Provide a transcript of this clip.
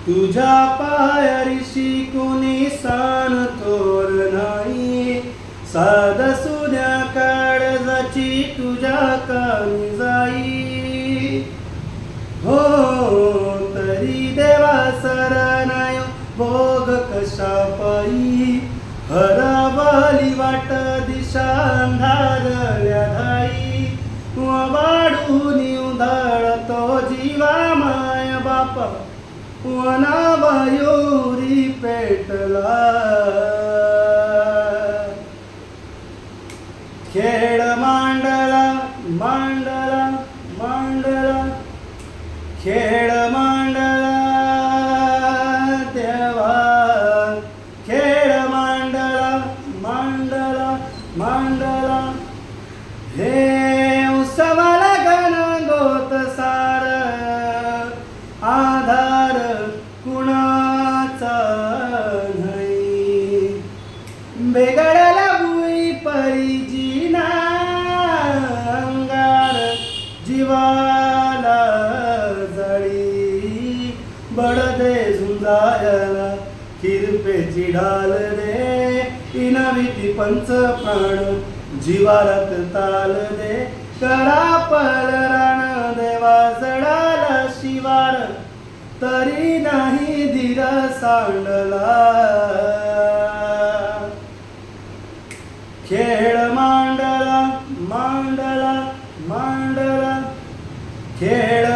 तुझ्या पायरीशी कोणी सान थोर नाही, साध सुद्या काळजाची तुझ्या कामी जाई. हो तरी देवा सरनाय भोग कशा पायी, हरवली वाट दिशा अंधारल्या धाई. वाढून उधळतो जीवा माय बाप, वनावयुरी पेटला. खेळ मांडला मांडला मांडला, खेळ मांडला देवा, खेळ मांडला मांडला मांडला. हे उत्सवाला गणगोत सार, आधार कुणाचा नाही. बेगडला भुई परी जीना, अंगार जीवाला जळी. बडदे झुंजायला किरपेची ढाल दे, इनविती पंच प्राण जीवारात ताल दे. करापल राण देवा जडाला शिवार, तरी नाही धीर सांडला. खेळ मांडला मांडला मांडला, खेळ